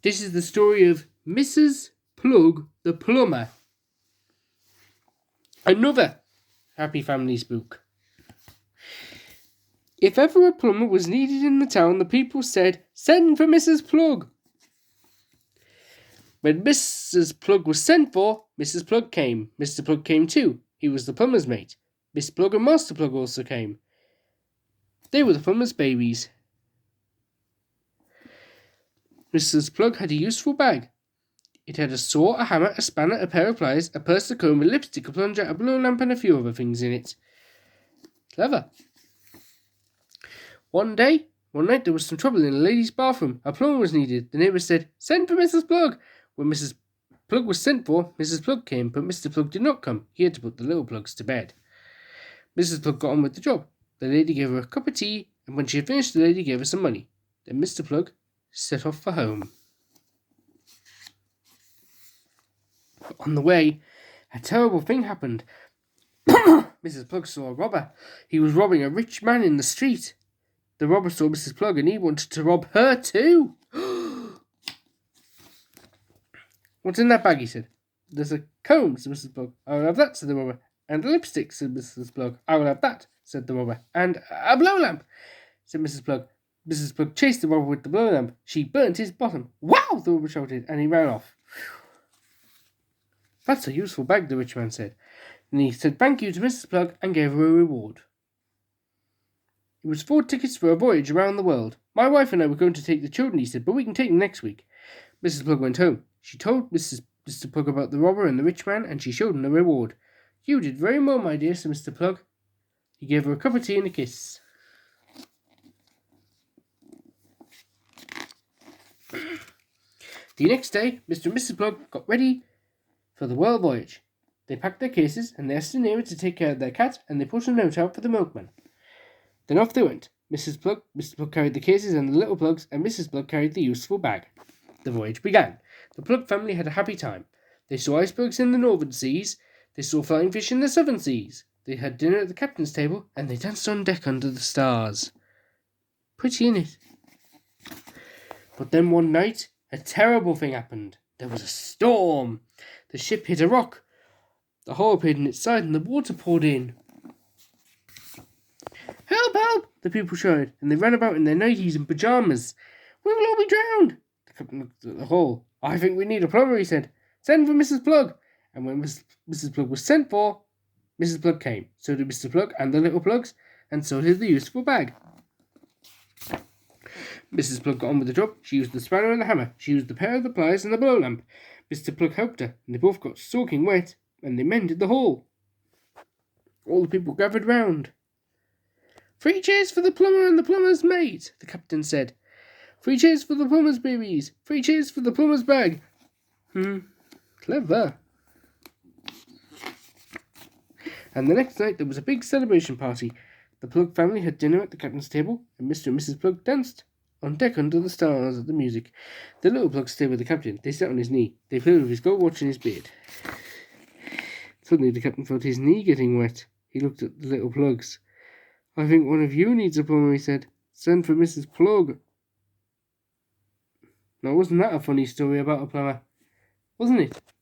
This is the story of Mrs. Plug the Plumber. Another Happy Family spook. If ever a plumber was needed in the town, the people said, "Send for Mrs. Plug." When Mrs. Plug was sent for, Mrs. Plug came. Mr. Plug came too. He was the plumber's mate. Miss Plug and Master Plug also came. They were the plumber's babies. Mrs. Plug had a useful bag. It had a saw, a hammer, a spanner, a pair of pliers, a purse, a comb, a lipstick, a plunger, a blow lamp, and a few other things in it. Clever. One night there was some trouble in a lady's bathroom. A plumber was needed. The neighbours said, "Send for Mrs. Plug." When Mrs. Plug was sent for, Mrs. Plug came, but Mr. Plug did not come. He had to put the little plugs to bed. Mrs. Plug got on with the job. The lady gave her a cup of tea, and when she had finished, the lady gave her some money. Then Mr. Plug set off for home. But on the way, a terrible thing happened. Mrs. Plug saw a robber. He was robbing a rich man in the street. The robber saw Mrs. Plug and he wanted to rob her too. "What's in that bag?" he said. "There's a comb," said Mrs. Plug. "I will have that," said the robber. "And a lipstick," said Mrs. Plug. "I will have that," said the robber. "And a blow lamp," said Mrs. Plug. Mrs. Plug chased the robber with the blow lamp. She burnt his bottom. "Wow!" the robber shouted, and he ran off. "That's a useful bag," the rich man said. And he said thank you to Mrs. Plug and gave her a reward. It was 4 tickets for a voyage around the world. "My wife and I were going to take the children," he said, "but we can take them next week." Mrs. Plug went home. She told Mr. Plug about the robber and the rich man, and she showed him the reward. "You did very well, my dear," said Mr. Plug. He gave her a cup of tea and a kiss. The next day, Mr. and Mrs. Plug got ready for the world voyage. They packed their cases, and they asked the neighbour to take care of their cat, and they put a note out for the milkman. Then off they went. Mr. Plug carried the cases and the little plugs, and Mrs. Plug carried the useful bag. The voyage began. The Plug family had a happy time. They saw icebergs in the northern seas. They saw flying fish in the southern seas. They had dinner at the captain's table, and they danced on deck under the stars. Pretty, innit? But then one night, a terrible thing happened. There was a storm. The ship hit a rock. The hole appeared in its side, and the water poured in. "Help, help!" the people shouted, and they ran about in their nighties and pyjamas. "We will all be drowned!" The captain looked at the hole. "I think we need a plumber," he said. "Send for Mrs. Plug." And when Mrs. Plug was sent for, Mrs. Plug came. So did Mr. Plug and the little plugs, and so did the useful bag. Mrs. Plug got on with the job. She used the spanner and the hammer. She used the pair of the pliers and the blow lamp. Mr. Plug helped her, and they both got soaking wet, and they mended the hole. All the people gathered round. "3 cheers for the plumber and the plumber's mate," the captain said. "3 cheers for the plumber's babies. 3 cheers for the plumber's bag." Clever. And the next night there was a big celebration party. The Plug family had dinner at the captain's table, and Mr. and Mrs. Plug danced on deck under the stars at the music. The little plugs stayed with the captain. They sat on his knee. They played with his gold watch and his beard. Suddenly the captain felt his knee getting wet. He looked at the little plugs. "I think one of you needs a plumber," he said. "Send for Mrs. Plug." Now, wasn't that a funny story about a plumber? Wasn't it?